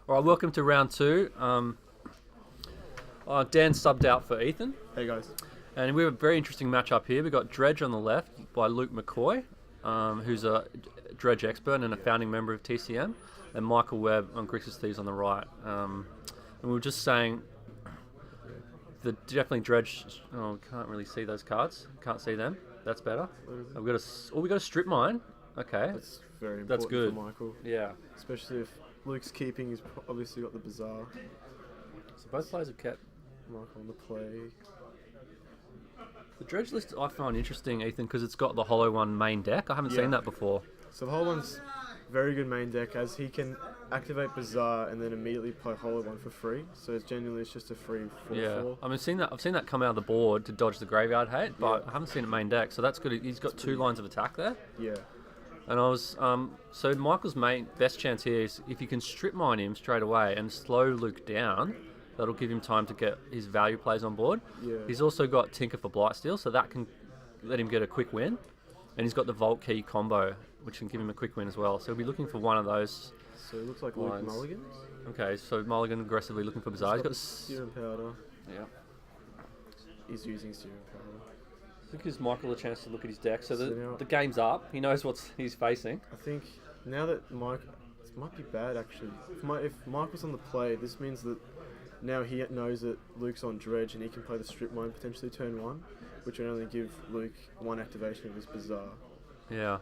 All right, welcome to round two. Dan subbed out for Ethan, Hey guys. and we have a very interesting matchup here. We've got Dredge on the left by Luke McCoy, who's a Dredge expert and a founding member of TCM, and Michael Webb on Grixis Thieves on the right. And we were just saying that definitely Dredge. Oh, can't really see those cards. Can't see them. That's better. We've got we got a strip mine. Okay, That's very important That's good. for Michael. yeah. Especially if Luke's keeping, he's obviously got the Bazaar. So both players have kept. Michael on the play. The Dredge list I find interesting, Ethan, because it's got the Hollow One main deck. I haven't Yeah. seen that before. So the whole one's very good main deck as he can activate Bazaar and then immediately play Hollow One for free. So it's genuinely it's just a free 4/4. Yeah, I mean, I've seen that come out of the board to dodge the graveyard hate, but Yeah. I haven't seen it main deck, so that's good. He's got two lines of attack there, Yeah. and I was so Michael's best chance here is if you can strip mine him straight away and slow Luke down. That'll give him time to get his value plays on board. Yeah. He's also got Tinker for Blightsteel, so that can let him get a quick win, and he's got the Vault Key combo, which can give him a quick win as well. So he'll be looking for one of those. So it looks like Luke Lines. mulligans. Okay, so Mulligan aggressively looking for Bazaar. He's got Serum Powder. yeah. He's using Serum Powder. I think gives Michael a chance to look at his deck. So So now- the game's up. He knows what he's facing. I think now that Mike, this might be bad actually. If Michael's on the play, this means that now he knows that Luke's on Dredge and he can play the strip mine potentially turn one, which would only give Luke one activation of his Bazaar. Yeah.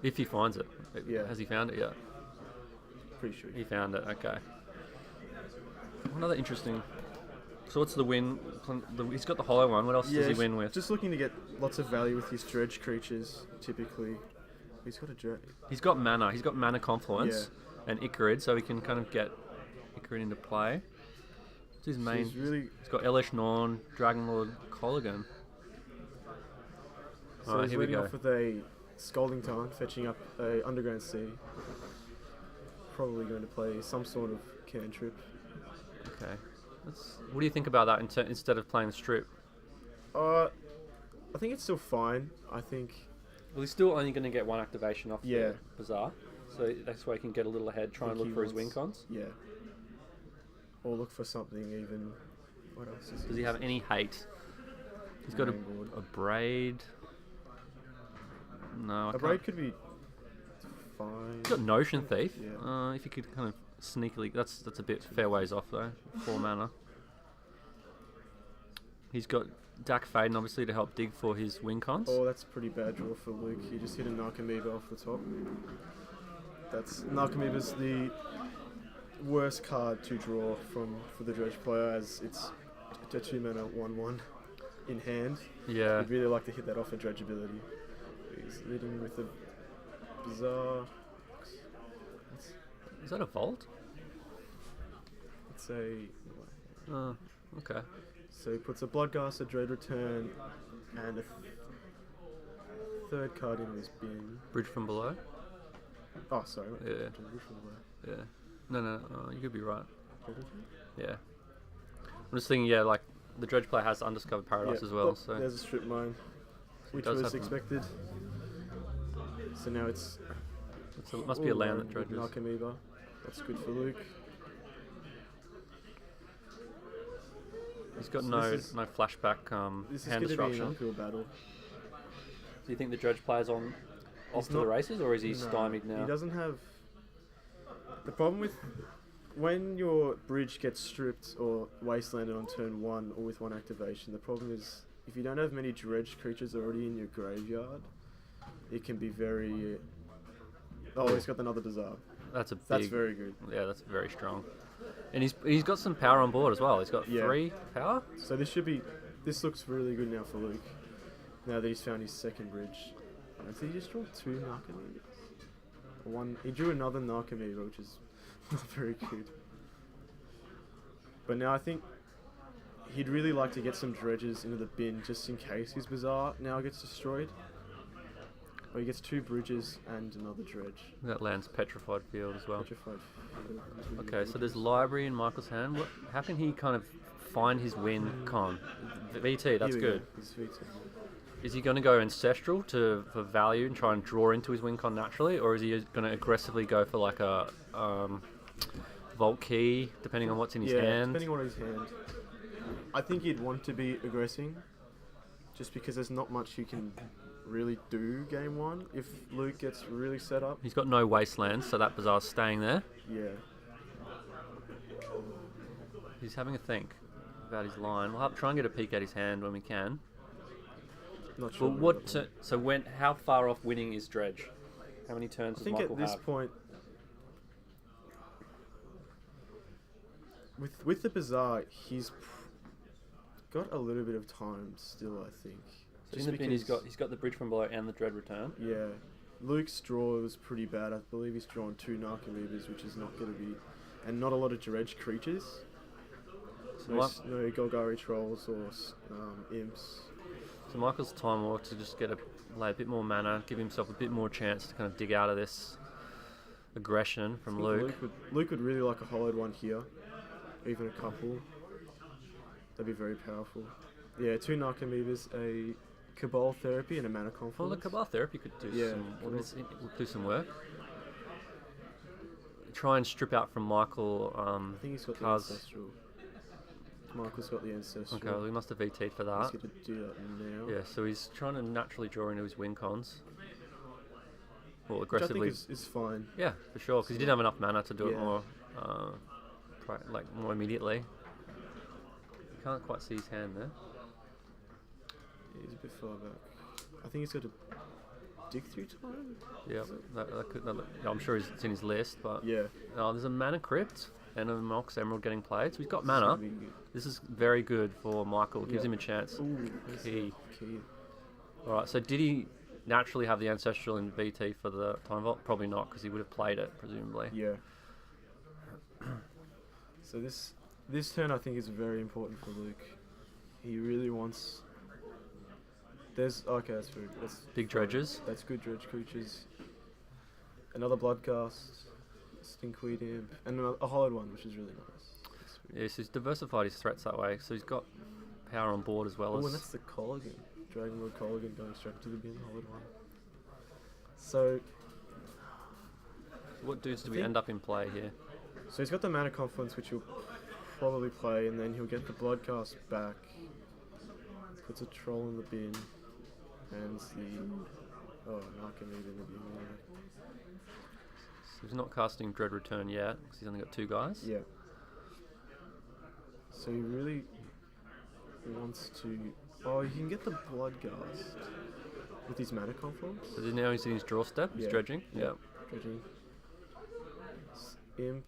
If he finds it. Yeah. Has he found it yet? Pretty sure. He found it. Okay. Another interesting. So what's the win? He's got the Hollow One. What else does he he's win with? Just looking to get lots of value with his Dredge creatures, typically. He's got a Dredge. He's got mana. He's got mana Confluence and Icarid, so he can kind of get Icarid into play. What's his main? He's really. He's got Elish Norn, Dragonlord, Colligan. So Alright, he's here we leading go. off with a Scalding Tarn, fetching up a Underground Sea. Probably going to play some sort of cantrip. Okay. What do you think about that instead of playing the strip? I think it's still fine. I think. Well, he's still only going to get one activation off Yeah. the Bazaar, so that's why he can get a little ahead, try and think look he for his win wants- cons. Yeah. Or look for something even. What else is Does he have any hate? He's got Main board. a braid. No, I A can't. braid could be fine. He's got Notion Thief. Yeah. If you could kind of sneakily, that's a bit fair ways off though. 4 mana. He's got Dak Faden obviously to help dig for his win cons. Oh, that's a pretty bad draw for Luke. He just hit a Narcomoeba off the top. Narcomoeba's the worst card to draw for the Dredge player, as it's a 2 mana 1/1 in hand. Yeah. I'd really like to hit that off a Dredge ability. He's leading with a Bazaar. Is that a vault? It's a. Okay. So he puts a Bloodcaster, Dread Return, and a third card in his bin. Bridge from below. Oh, sorry. Yeah. Yeah. No. You could be right. Yeah. I'm just thinking, like the Dredge player has Undiscovered Paradise as well. Look, So there's a strip mine, which does was happen. expected. So now it must be a land that dredges. Narcomoeba. That's good for Luke. He's got So no this is- flashback This is hand going to be an disruption. uphill battle. Do you think the Dredge player's off He's to the not- races, or is he No, stymied now? He doesn't have. The problem with when your bridge gets stripped or wastelanded on turn 1 or with 1 activation, the problem is if you don't have many Dredge creatures already in your graveyard, it can be very. Oh, he's got another Bazaar. That's a big. That's very good. Yeah, that's very strong. And he's got some power on board as well. He's got 3 power. So this looks really good now for Luke. Now that he's found his second bridge. Did he just draw 2 Narcomoebas? He drew another Narcomoeba, which is not very good. But now I think he'd really like to get some dredges into the bin just in case his Bazaar now gets destroyed. Or he gets 2 bridges and another dredge. That lands Petrified Field as well. Petrified. Okay, so there's Library in Michael's hand. How can he kind of find his win con? VT, that's Here we go. good. He's VT. Is he going to go Ancestral for value and try and draw into his win con naturally, or is he going to aggressively go for like a Vault Key, depending on what's in his hand. depending on his hand. I think he'd want to be aggressing, just because there's not much you can really do game 1 if Luke gets really set up. He's got no Wastelands, so that Bazaar's staying there. Yeah. He's having a think about his line. We'll try and get a peek at his hand when we can. Not sure. But how far off winning is Dredge? How many turns does I think Michael at this have? point, with the Bazaar, he's got a little bit of time still, I think. So in the bin, he's got the Bridge from Below and the Dread Return. Yeah. Luke's draw was pretty bad. I believe he's drawn 2 Narcomoebas, which is not going to be... And not a lot of Dredge creatures. No Golgari Trolls or Imps. So Michael's time war to just lay a bit more mana, give himself a bit more chance to kind of dig out of this aggression from Luke. Luke would really like a hollowed one here. Even a couple. That'd be very powerful. Yeah, 2 Narcomoebas, a Cabal Therapy and a Mana Confluence. Well, the Cabal Therapy could do some work. Try and strip out from Michael. I think he's got the Ancestral. Michael's got the Ancestral. Okay, well, he must have VT'd for that. He's going to do that now. Yeah, so he's trying to naturally draw into his win cons. Well, aggressively. Which I think is fine. Yeah, for sure, because he didn't have enough mana to do it more, more immediately. You can't quite see his hand there. Yeah, he's a bit far back. I think he's got a dig through time. Yeah, I'm sure it's in his list, but yeah. There's a Mana Crypt and a Mox Emerald getting played, so he's got mana. This is very good for Michael. Gives him a chance. Ooh, Key. All right. So did he naturally have the Ancestral in VT for the Time Vault? Probably not, because he would have played it presumably. Yeah. So this turn I think is very important for Luke. He really wants. That's very good. Big dredges. That's good dredge creatures. Another Bloodcast, Stinkweed Imp, and a hollowed one, which is really nice. Yes, he's diversified his threats that way, so he's got power on board as well as. Oh, and that's the Colligan. Dragon Lord Colligan going straight to the bin, hollowed one. So. What dudes do we end up in play here? So he's got the Mana Confluence, which he'll probably play, and then he'll get the Bloodcast back. Puts a Troll in the bin, and Narcomoeba in the bin. So he's not casting Dread Return yet, because he's only got 2 guys. Yeah. So he really wants to... Oh, he can get the Bloodcast with his Mana Confluence. So now he's in his draw step, he's dredging. Yeah. Dredging. Imp.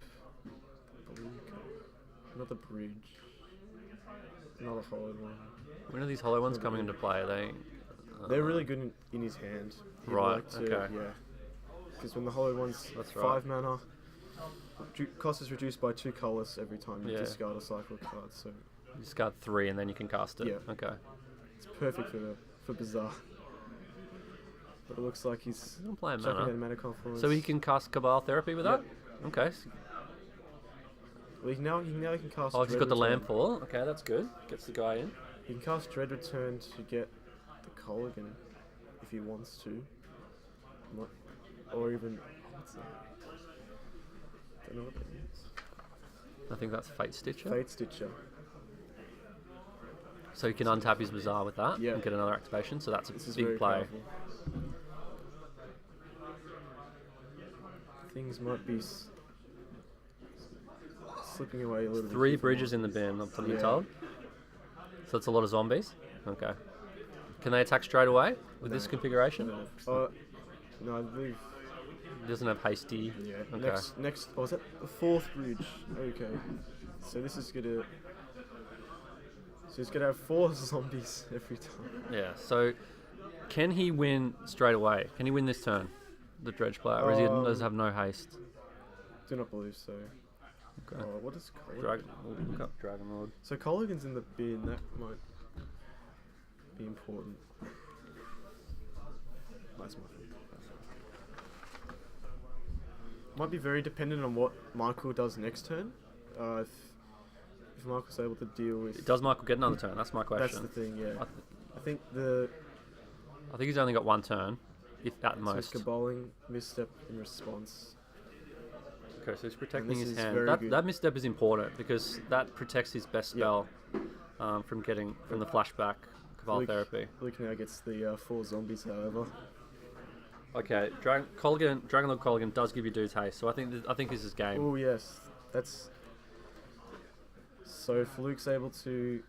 Another Bridge. Another hollowed one. When are these hollow ones coming into play? Are they... They're really good in his hand. Right, okay. Yeah. Because when the hollowed one's 5 mana, cost is reduced by 2 colours every time you discard a cycle card. So you discard 3 and then you can cast it. Yeah. Okay. It's perfect for Bazaar. But it looks like he's playing Mana Confluence. So he can cast Cabal Therapy with that? Okay. Well, now he can cast. Oh, he's got the Landfall. Okay, that's good. Gets the guy in. He can cast Dread Return to get the Colligan if he wants to. Or even... What's that? Don't know what that is. I think that's Fate Stitcher. Fate Stitcher. So you can untap his Bazaar with that and get another activation, so that's a big play. Powerful. Things might be slipping away a little bit. 3 bridges in the bin, I'm putting told. So that's a lot of zombies. Okay. Can they attack straight away with this configuration? No. No, I believe... It doesn't have hasty. Yeah. Okay. Next. Oh, is that the 4th bridge? Okay. So this is gonna. So he's gonna have 4 zombies every time. Yeah. So, can he win straight away? Can he win this turn, the dredge player, or does he have no haste? Do not believe so. Okay. What is Colligan? We'll look up Dragon Lord. So Colligan's in the bin. That might be important. That's my thing. Might be very dependent on what Michael does next turn. If Michael's able to deal with... Does Michael get another turn? That's my question. That's the thing, yeah. I think he's only got 1 turn, if at most. So Caballing, misstep in response. Okay, so he's protecting this his is hand. very That, good. that misstep is important because that protects his best spell from the flashback Cabal Therapy. Luke now gets the 4 zombies, however. Okay, Dragonlord Colligan does give you dude's haste, so I think this is game. Oh yes, that's. So if Luke's able to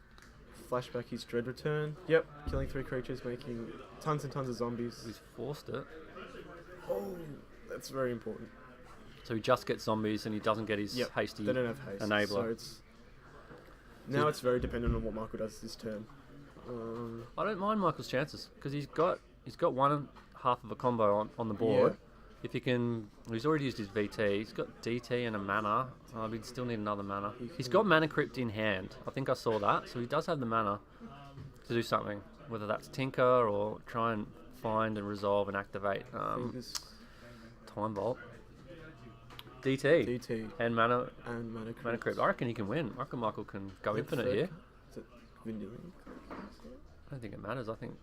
flashback his Dread Return, yep, killing 3 creatures, making tons and tons of zombies. He's forced it. Oh, that's very important. So he just gets zombies and he doesn't get his hasty They don't have haste, enabler. so it's very dependent on what Michael does this turn. I don't mind Michael's chances because he's got 1.5 of a combo on the board. Yeah. If he can, he's already used his VT. He's got DT and a mana. He'd still need another mana. He's got Mana Crypt in hand. I think I saw that. So he does have the mana to do something, whether that's Tinker or try and find and resolve and activate Time Vault. DT and Mana Crypt. I reckon he can win. I reckon Michael can go infinite here. Is it Vindiling? I don't think it matters. I think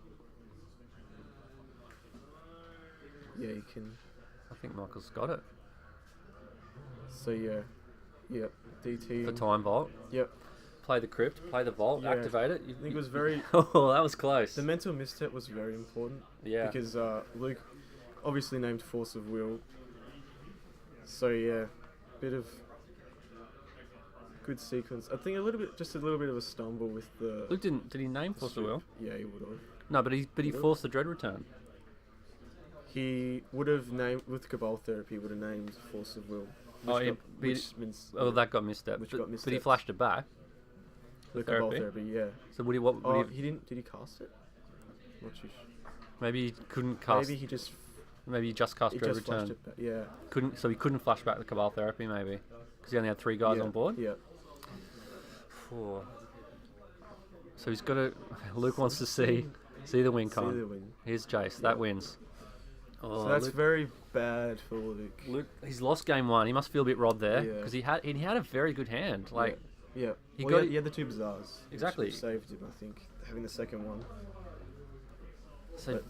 You can. I think Michael's got it. So yep, DT. The Time Vault. Yep. Play the Crypt, play the Vault, activate it. I think it was very. Oh, that was close. The mental misstep was very important. Yeah. Because Luke obviously named Force of Will. So bit of good sequence. I think just a little bit of a stumble with the. Luke did he name Force of Will? Yeah, he would have. No, but he forced the Dread Return. He would have named with Cabal Therapy. Would have named Force of Will. That got misstepped. But he flashed it back. The Cabal Therapy, yeah. So he didn't. Did he cast it? Not too sure. Maybe he couldn't cast. Maybe he just cast Dread Return. It back. Yeah. So he couldn't flash back the Cabal Therapy maybe because he only had 3 guys on board. Yeah. 4. So he's got to. Luke wants to see the win come. See the win. Here's Jace. That wins. Oh, so that's very bad for Luke. Luke, he's lost game 1. He must feel a bit robbed there because he had a very good hand. Like, he had the 2 Bazaars. Exactly. Which saved him, I think, having the second one. So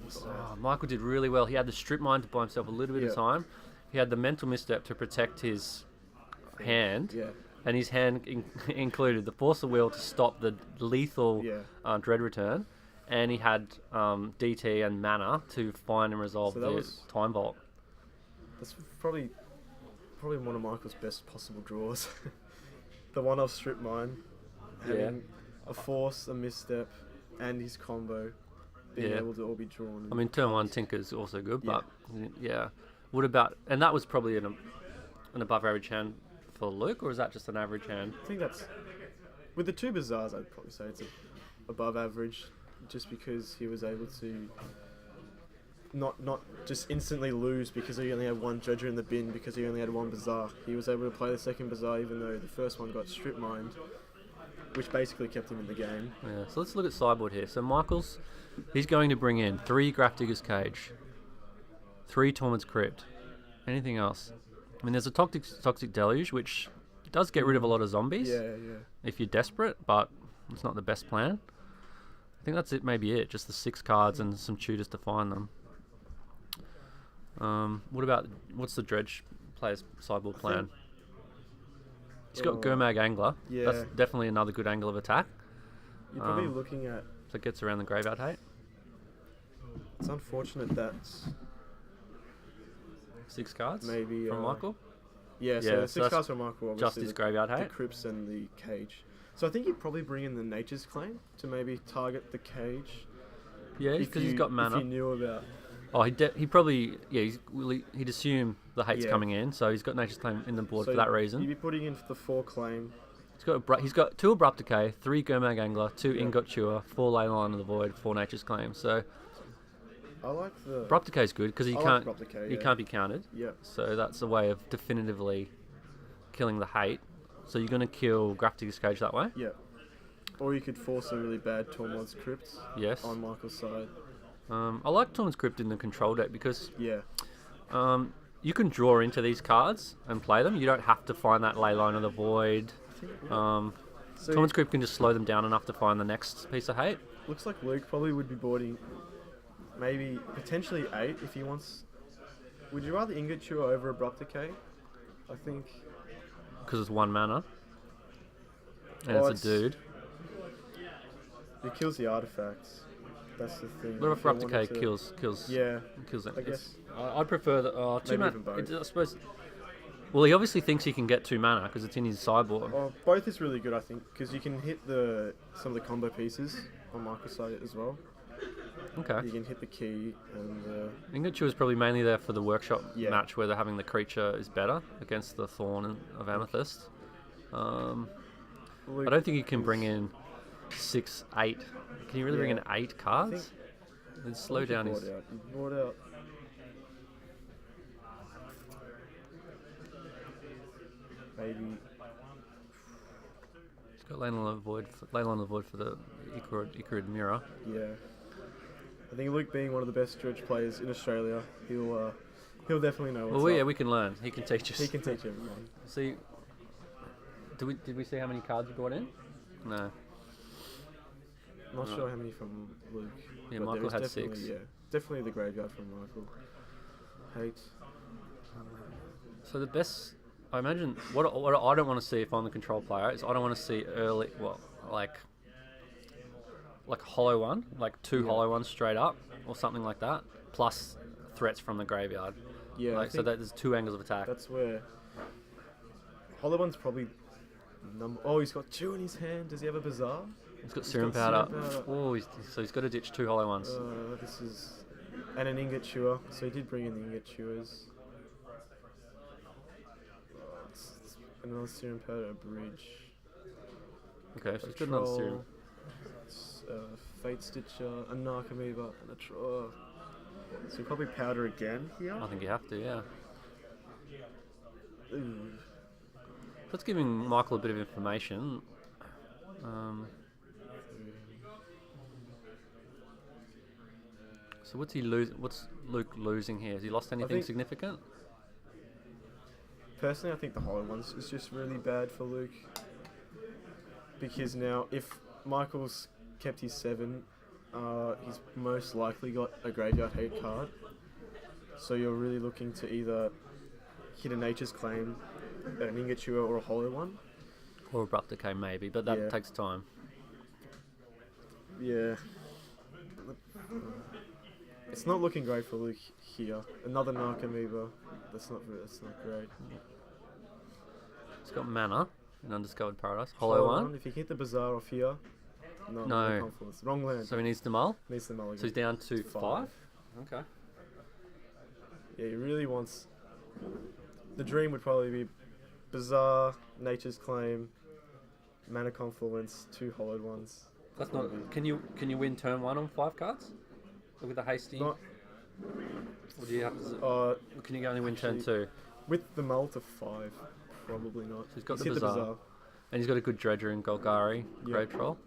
Michael did really well. He had the strip mine to buy himself a little bit of time. He had the mental misstep to protect his hand. Yeah. And his hand included the Force of Will to stop the lethal Dread Return. And he had DT and mana to find and resolve the Time Vault. That's probably one of Michael's best possible draws. The one off strip mine, having a force, a misstep, and his combo being able to all be drawn. I mean, turn 1 Tinker's also good, but what about? And that was probably an above average hand for Luke, or is that just an average hand? I think that's with the 2 Bazaars. I'd probably say it's above average. Just because he was able to not just instantly lose because he only had 1 Dredger in the bin because he only had 1 Bazaar. He was able to play the second Bazaar even though the first one got strip mined, which basically kept him in the game. Yeah, so let's look at sideboard here. So he's going to bring in 3 Grafdigger's Cage, 3 Torment's Crypt. Anything else? I mean, there's a Toxic Deluge, which does get rid of a lot of zombies if you're desperate, but it's not the best plan. I think that's it. Maybe it. Just the 6 cards and some tutors to find them. What's the Dredge player's sideboard plan? He's got Gurmag Angler. Yeah. That's definitely another good angle of attack. You're probably looking at. So it gets around the graveyard hate. It's unfortunate that 6 cards. Maybe from Michael. Yeah. So the 6 cards from Michael. Obviously just his graveyard hate. The Crypts and the Cage. So I think you'd probably bring in the Nature's Claim to maybe target the Cage. Yeah, because he's got mana. If you knew about. Oh, he probably he'd assume the hate's coming in, so he's got Nature's Claim in the board for that reason. You'd be putting in the 4 claim. He's got 2 Abrupt Decay, 3 Gurmag Angler, 2 Ingot Chewer, 4 Leyline of the Void, 4 Nature's Claim. So I like the Abrupt Decay is good because he can't be countered. Yeah. So that's a way of definitively killing the hate. So you're going to kill Grafdigger's Cage that way? Yeah. Or you could force a really bad Tormod's Crypt on Michael's side. I like Tormod's Crypt in the control deck because you can draw into these cards and play them. You don't have to find that Leyline of the Void. Tormod's Crypt can just slow them down enough to find the next piece of hate. Looks like Luke probably would be boarding potentially 8 if he wants. Would you rather Ingot Chewer over Abrupt Decay? I think. Because it's 1 mana. And Oh, it's a dude. It kills the artifacts. That's the thing. What if If you Raptor K wanted to- kills Yeah, them? I guess. I'd prefer that. 2 Maybe mana. even both. I suppose. Well, he obviously thinks he can get 2 mana because it's in his sideboard. Well, both is really good, I think, because you can hit some of the combo pieces on Michael's side as well. Okay. You can hit the key and Ingochu is probably mainly there for the workshop Yeah. match where they're having the creature is better against the Thorn of Amethyst. I don't think you can bring in 6, 8. Can you really bring in 8 cards? Then slow down his. You brought out. Maybe. He's got Lane on the Void for the Icarud Mirror. Yeah. I think Luke, being one of the best Dredge players in Australia, he'll definitely know what's Well, yeah, up. we can learn. He can teach us. He can teach everyone. See, did we see how many cards you brought in? No. Not sure how many from Luke. Yeah, but Michael there is had definitely- 6. Yeah, definitely the graveyard from Michael. Hate. So the best, I imagine, what I don't want to see if I'm the control player is I don't want to see early, like a hollow one, like 2 Yeah. hollow ones straight up or something like that, plus threats from the graveyard. Yeah, I Like, so think that there's 2 angles of attack. that's where Hollow One's probably. Oh, he's got 2 in his hand. Does he have a Bazaar? He's got he's Serum got Serum Powder. Powder. Oh, so he's got to ditch 2 hollow ones. This is. And an Ingot Chewer. So he did bring in the Ingot Chewers. It's another Serum Powder, a Bridge. Okay, so he's got another Serum. Fate Stitcher, a Narcomoeba, and a Troll. So you probably Powder again here. I think you have to, yeah. Ooh. That's giving Michael a bit of information. So what's Luke losing here? Has he lost anything think- significant? Personally, I think the Hollow Ones is just really bad for Luke. Because now, if Michael's kept his 7, he's most likely got a Graveyard Hate card. So you're really looking to either hit a Nature's Claim, an Ingot Chewer, or a Hollow One. Or Abrupt Decay maybe, but that Yeah. takes time. Yeah. It's not looking great for Luke here. Another Narcomoeba. That's not great. It's got mana in Undiscovered Paradise. Hollow one. If you hit the Bazaar off here. No. Confluence. Wrong land. So he needs to mull. Needs the mulligan. So he's down to 5. Okay. Yeah, he really wants. The dream would probably be Bazaar, Nature's Claim, Mana Confluence, 2 hollowed ones. That's not. Can you win turn 1 on 5 cards? Look at the hasty. Not Or do you have to? Can you only win turn 2? with the mull to 5, probably not. He's got hit the Bazaar. And he's got a good Dredger in Golgari, Grave Troll.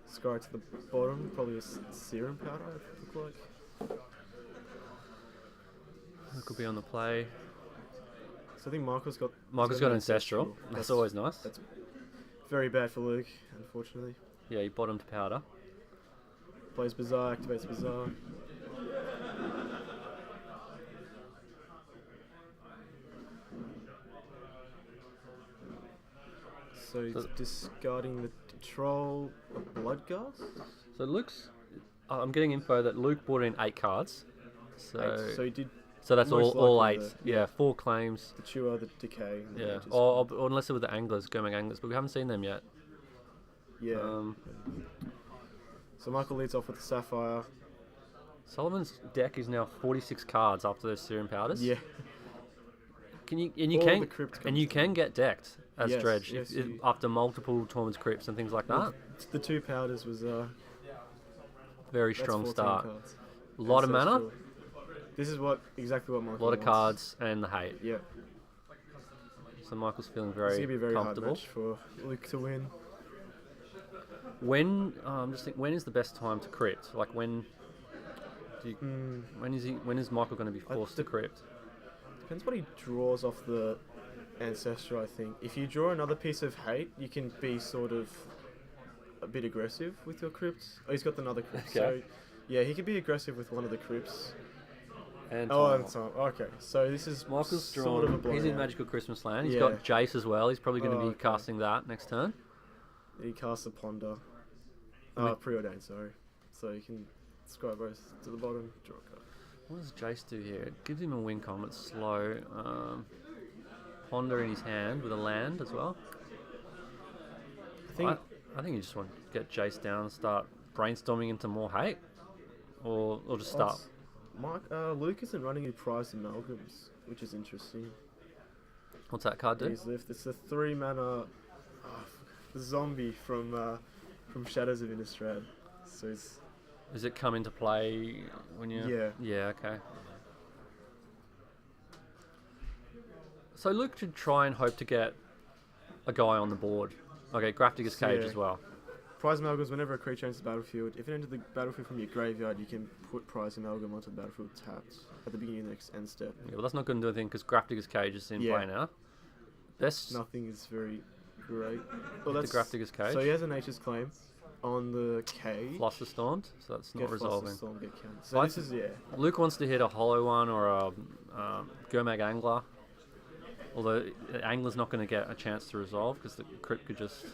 Sky to the bottom, probably a Serum Powder, it look like. That could be on the play. So I think Michael's got Ancestral. That's always nice. That's very bad for Luke, unfortunately. Yeah, he bottomed Powder. Plays Bazaar, activates Bazaar. So he's discarding the Troll, a Bloodghast? So Luke's. I'm getting info that Luke brought in 8 cards. So he did So that's most all likely 8. Yeah, 4 claims. the Chewer, the Decay. And the Yeah, Nature's or unless it were the Anglers, Gomag Anglers, but we haven't seen them yet. Yeah. So Michael leads off with the Sapphire. Sullivan's deck is now 46 cards after those Serum Powders. Yeah. Can you All the crypt and you can get decked as Yes, Dredge yes, if, you- after multiple Tormund's Crypts and things like that. The 2 powders was Very that's strong 14 start. cards. A lot of mana, Ancestral. This is exactly what a Michael lot of wants. cards, and the hate. Yeah. So Michael's feeling It's very gonna be a very hard comfortable. match for Luke to win. When when is the best time to crypt? Like when when is Michael going to be forced to crypt? Depends what he draws off the Ancestral, I think. If you draw another piece of hate, you can be sort of a bit aggressive with your crypts. Oh, he's got another crypt. Okay. So, yeah, he can be aggressive with one of the crypts. And Oh, time. and time. Okay, so this is Michael's sort of a drawn. He's in blowout. Magical Christmas Land. He's Yeah. got Jace as well. He's probably going to Oh, be okay. casting that next turn. He casts a Ponder. We- Preordained, sorry. So you can scroll both to the bottom, draw a card. What does Jace do here? It gives him a win con, it's slow. Ponder in his hand with a land as well. I think you just want to get Jace down and start brainstorming into more hate. Or just start. Luke isn't running any prized amalgams, which is interesting. What's that card do? He's left. It's a 3-mana zombie from Shadows of Innistrad. So it's Does it come into play when you... Yeah. Yeah, okay. So Luke should try and hope to get a guy on the board. Okay, Grafdigger's Cage Yeah. as well. prize amalgams. Whenever a creature enters the battlefield, if it enters the battlefield from your graveyard, you can put prize amalgam onto the battlefield tapped at the beginning of the next end step. Yeah, well, that's not going to do anything because Grafdigger's Cage is in Yeah. play now. Best Nothing is very great. Well, the Grafdigger's Cage. So he has a Nature's Claim on the cage. Flusterstormed, so that's not Get resolving. Flusterstorm, get counted. So I this is, yeah. Luke wants to hit a hollow one or a Gurmag Angler. Although Angler's not going to get a chance to resolve because the crypt could just...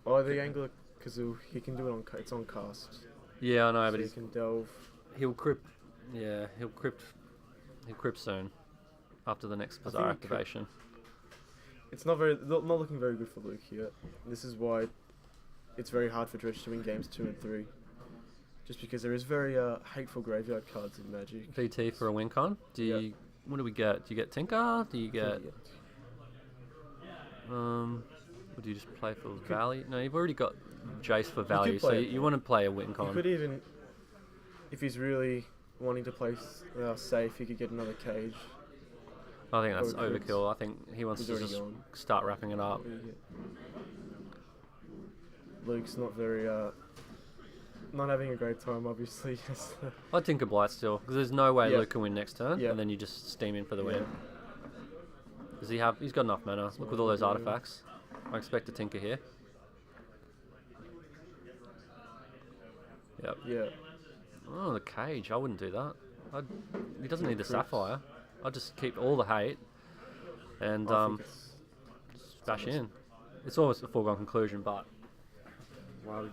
Oh, the Angler, because he can do it on, it's on cast. Yeah, I know, So but he can delve. he'll crypt... Yeah, he'll crypt soon after the next Bazaar think activation. It's not looking very good for Luke here. This is why it's very hard for Dredge to win games 2 and 3. Just because there is very hateful graveyard cards in Magic. VT for a win con. What do we get? Do you get Tinker? Do you get... Or do you just play for value? No, you've already got Jace for value, so play you want to play a win You con. could even, if he's really wanting to play safe, he could get another cage. I think that's Or crypts. overkill. I think he wants He's to already just gone. start wrapping it up. Luke's not very, not having a great time, obviously. I'd Tinker Blight still, because there's no way Yeah. Luke can win next turn, Yeah. and then you just steam in for the win. Yeah. Does he have? He's got enough mana. Look with all those artifacts. I expect a Tinker here. Yep. Yeah. Oh, the cage. I wouldn't do that. He doesn't need the Sapphire. I'd just keep all the hate and I think it's bash in. It's almost a foregone conclusion, but why would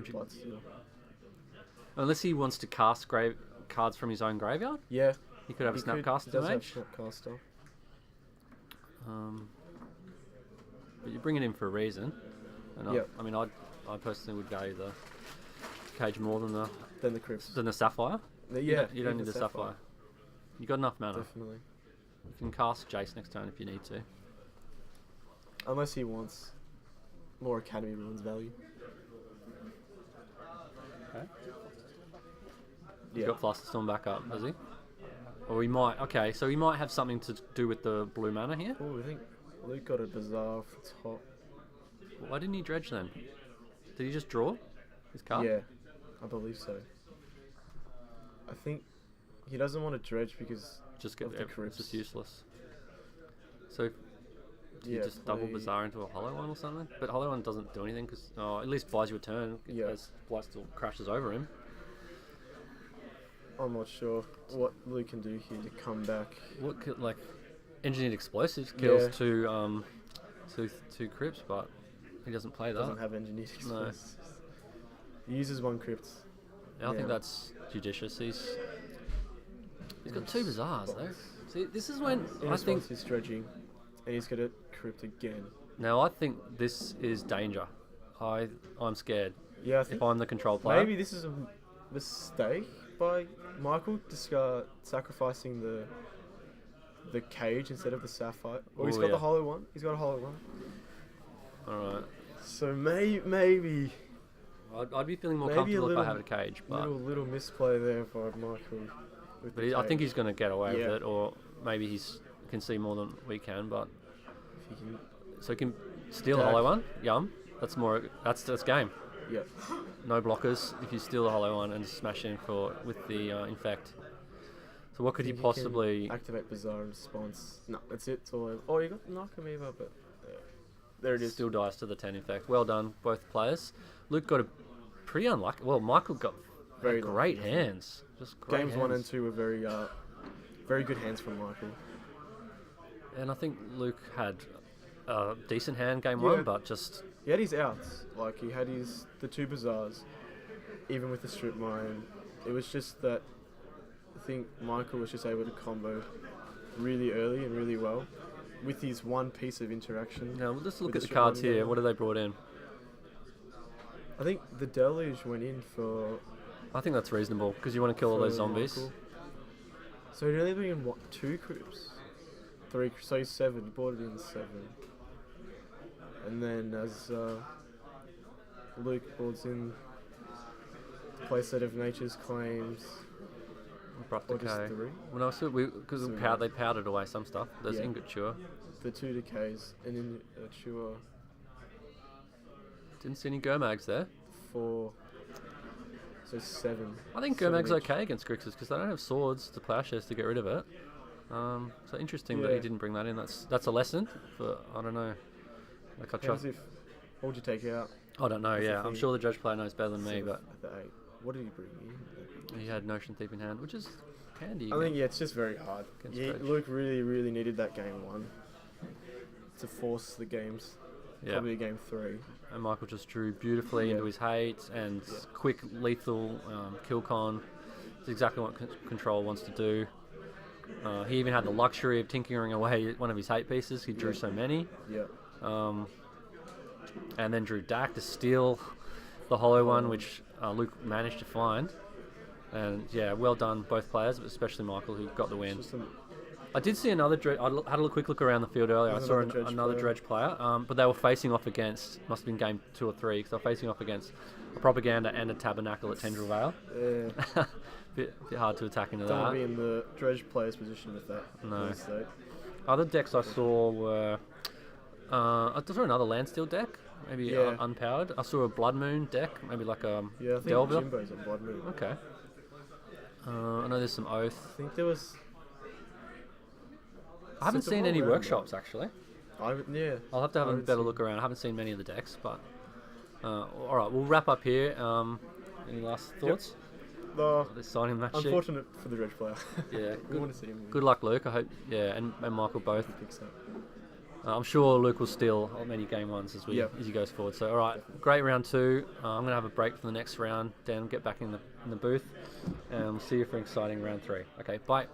you? Blood Steel. Unless he wants to cast cards from his own graveyard, Yeah. he could have a He does Snapcaster have Mage. Snapcaster. But you bring it in for a reason. And Yep. I personally would value the cage more than Then the Crypts. the Sapphire. Yeah. You don't need the Sapphire. You got enough mana. Definitely. You can cast Jace next turn if you need to. Unless he wants more Academy Ruins value. Okay. Yeah. He's got Flusterstorm back up, does he? Or he might. Okay, so he might have something to do with the blue mana here. Oh, I think Luke got a Bazaar for top. Why didn't he dredge then? Did he just draw his card? Yeah, I believe so. I think he doesn't want to dredge because Just get of the it's crypts. just useless. So do you Yeah, just double play- Bazaar into a hollow one or something? But hollow one doesn't do anything because at least buys you a turn. Yeah. As Blight still crashes over him. I'm not sure what Luke can do here to come back. What could engineered explosives kills Yeah. two crypts, but he doesn't play that. Doesn't have engineered explosives. He uses one crypt. I think Yeah. that's judicious. He's got two Bazaars though. See, this is when In I think. response, he's dredging, and he's got a crypt again. Now I think this is danger. I'm scared. Yeah, I If think I'm the control player. maybe this is a mistake by Michael, sacrificing the cage instead of the Sapphire. Or he's Oh, got yeah. the hollow one. He's got a hollow one. All right. So maybe I'd be feeling more Maybe a comfortable if I little- had a cage, but little misplay there by Michael. With the I think cage. he's going to get away Yeah. with it, or maybe can see more than we can. But If he can, so he can steal the Jack. hollow one. Yum. That's game. yeah. No blockers if you steal the hollow one and smash in with the infect. So what could he Think possibly? can activate Bazaar in response? No, that's it. It's all over. Oh, you got Narcomoeba, but there it is. Still dies to the 10 infect. Well done, both players. Luke got a pretty unlucky. Well, Michael got very great lucky. hands. Just great Games hands. 1 and 2 were very good hands from Michael. And I think Luke had a decent hand game Yeah. 1, but just He had his outs. Like, he had the 2 bazaars, even with the strip mine. It was just that I think Michael was just able to combo really early and really well with his one piece of interaction. Now, let's look with at the strip cards mine here. game. What have they brought in? I think the Deluge went in for... I think that's reasonable because you want to kill all for those zombies. Michael. So he'd only bring in, 2 crypts? 3, so he's 7. He bought it in 7. And then as Luke boards in the playset of Nature's Claims, Abrupt or just decay. 3. Well, no, so because So, they powdered away some stuff. There's yeah. Ingature. The 2 decays, and then Chua Didn't see any Gurmags there. 4, so 7. I think 7 Gurmag's each. okay against Grixis because they don't have swords to plowshares to get rid of it. So interesting that Yeah. he didn't bring that in. That's a lesson for, I don't know. Like I Depends trust. what would you take out I don't know. That's the Yeah, I'm thing. sure the judge player knows better than me, but at the 8? What did he bring in? he had Notion Thief in hand, which is handy. I think, yeah, it's just very hard. Against Yeah, Dredge. Luke really, really needed that game 1 to force the games. Yeah. Probably game 3. And Michael just drew beautifully Yeah. into his hate and Yeah. quick, lethal kill con. It's exactly what Control wants to do. He even had the luxury of tinkering away one of his hate pieces. He drew Yeah. so many. Yeah. And then drew Dak to steal the hollow one, which Luke managed to find. And yeah, well done both players, but especially Michael, who got the win. Just a, I did see another dredge. Had a quick look around the field earlier. I There's saw another another dredge dredge player, but they were facing off against. Must have been game 2 or 3 because they were facing off against a propaganda and a tabernacle at Tendril Vale. bit hard to attack into don't want to that. be in the Dredge player's position with that. No. real estate. Other decks I saw were. I saw another Landsteel deck, maybe Yeah. unpowered. I saw a Blood Moon deck, maybe like a Yeah, I think Delver. Jimbo's on Blood Moon. Okay. I know there's some Oath. I think there was... I haven't It's a seen whole any round workshops actually. Yeah. I'll have to have I a haven't better seen- look around. I haven't seen many of the decks, but all right, we'll wrap up here. Any last thoughts? Oh, The signing match sheet. unfortunate for the Dredge player. Yeah, we want to see him Good luck, Luke. I hope. Yeah, and Michael both. picks up. I'm sure Luke will steal many game 1s as he goes forward. So all right, great round 2. I'm gonna have a break for the next round. Dan, get back in the booth, and we'll see you for an exciting round 3. Okay, bye.